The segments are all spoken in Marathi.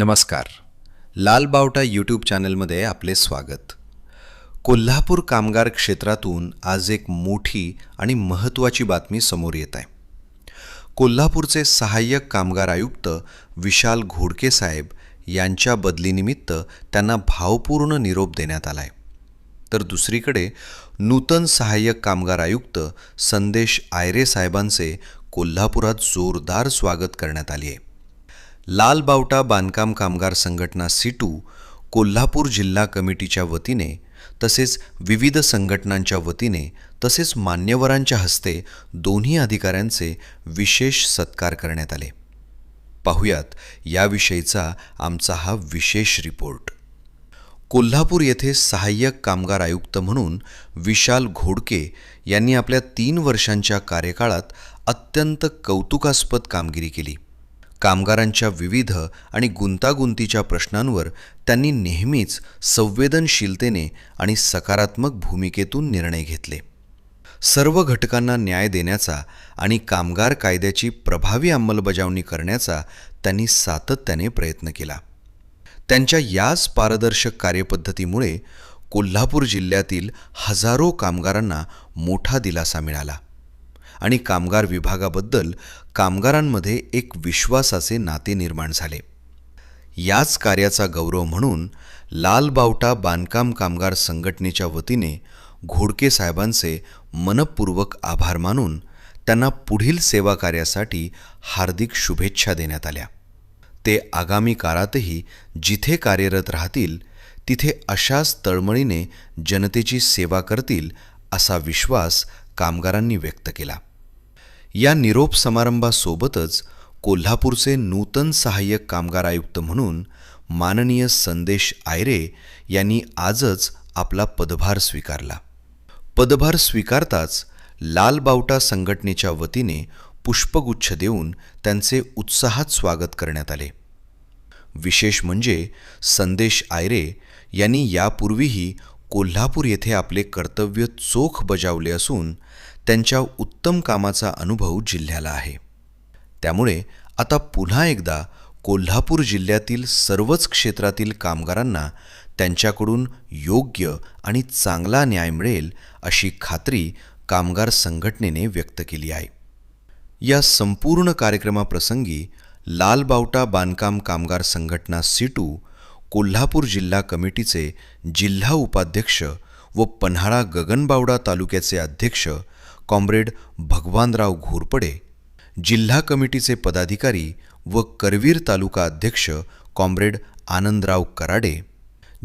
नमस्कार. लाल बावटा यूट्यूब चॅनलमध्ये आपले स्वागत. कोल्हापूर कामगार क्षेत्रातून आज एक मोठी आणि महत्त्वाची बातमी समोर येत आहे. कोल्हापूरचे सहाय्यक कामगार आयुक्त विशाल घोडके साहेब यांच्या बदलीनिमित्त त्यांना भावपूर्ण निरोप देण्यात आला आहे. तर दुसरीकडे नूतन सहाय्यक कामगार आयुक्त संदेश आयरे साहेबांचे कोल्हापुरात जोरदार स्वागत करण्यात आले आहे. लाल बावटा बांधकाम कामगार संघटना सीटू कोल्हापूर जिल्हा कमिटीच्या वतीने तसेच विविध संघटनांच्या वतीने तसेच मान्यवरांच्या हस्ते दोन्ही अधिकाऱ्यांचे विशेष सत्कार करण्यात आले. पाहुयात याविषयीचा आमचा हा विशेष रिपोर्ट. कोल्हापूर येथे सहाय्यक कामगार आयुक्त म्हणून विशाल घोडके यांनी आपल्या 3 वर्षांच्या कार्यकाळात अत्यंत कौतुकास्पद कामगिरी केली. कामगारांच्या विविध आणि गुंतागुंतीच्या प्रश्नांवर त्यांनी नेहमीच संवेदनशीलतेने आणि सकारात्मक भूमिकेतून निर्णय घेतले. सर्व घटकांना न्याय देण्याचा आणि कामगार कायद्याची प्रभावी अंमलबजावणी करण्याचा त्यांनी सातत्याने प्रयत्न केला. त्यांच्या याच पारदर्शक कार्यपद्धतीमुळे कोल्हापूर जिल्ह्यातील हजारो कामगारांना मोठा दिलासा मिळाला आणि कामगार विभागाबद्दल कामगारांमध्ये एक विश्वासाचे नाते निर्माण झाले. याच कार्याचा गौरव म्हणून लाल बावटा बांधकाम कामगार संघटनेच्या वतीने घोडके साहेबांचे मनपूर्वक आभार मानून त्यांना पुढील सेवा कार्यासाठी हार्दिक शुभेच्छा देण्यात आल्या. ते आगामी काळातही जिथे कार्यरत राहतील तिथे अशाच तळमळीने जनतेची सेवा करतील असा विश्वास कामगारांनी व्यक्त केला. या निरोप समारंभासोबतच कोल्हापूरचे नूतन सहाय्यक कामगार आयुक्त म्हणून माननीय संदेश आयरे यांनी आजच आपला पदभार स्वीकारला. पदभार स्वीकारताच लाल बावटा संघटनेच्या वतीने पुष्पगुच्छ देऊन त्यांचे उत्साहात स्वागत करण्यात आले. विशेष म्हणजे संदेश आयरे यांनी यापूर्वीही कोल्हापूर येथे आपले कर्तव्य चोख बजावले असून त्यांच्या उत्तम कामाचा अनुभव जिल्ह्याला आहे. त्यामुळे आता पुन्हा एकदा कोल्हापूर जिल्ह्यातील सर्वच क्षेत्रातील कामगारांना त्यांच्याकडून योग्य आणि चांगला न्याय मिळेल अशी खात्री कामगार संघटनेने व्यक्त केली आहे. या संपूर्ण कार्यक्रमाप्रसंगी लाल बावटा बांधकाम कामगार संघटना सीटू कोल्हापूर जिल्हा कमिटीचे जिल्हा उपाध्यक्ष व पन्हाळा गगनबावडा तालुक्याचे अध्यक्ष कॉम्रेड भगवानराव घोरपडे, जिल्हा कमिटीचे पदाधिकारी व करवीर तालुका अध्यक्ष कॉम्रेड आनंदराव कराडे,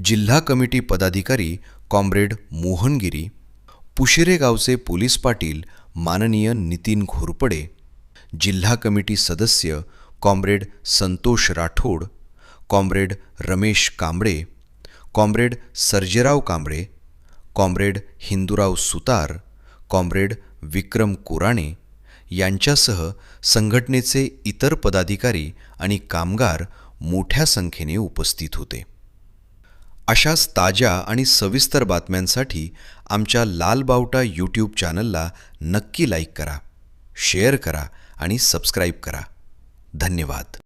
जिल्हा कमिटी पदाधिकारी कॉम्रेड मोहनगिरी, पुशिरे गावचे पोलीस पाटील माननीय नितीन घोरपडे, जिल्हा कमिटी सदस्य comrade Santosh Rathod, comrade Ramesh Kamble, comrade Sarjerao Kamble, comrade Hindurao Sutar, comrade Vikram Korane यांच्यासह संघटनेचे इतर पदाधिकारी आणि कामगार मोठ्या संख्येने उपस्थित होते. अशाच ताज्या आणि सविस्तर बातम्यांसाठी आमच्या लाल बावटा यूट्यूब चॅनलला नक्की लाईक करा, शेअर करा आणि सबस्क्राईब करा. धन्यवाद.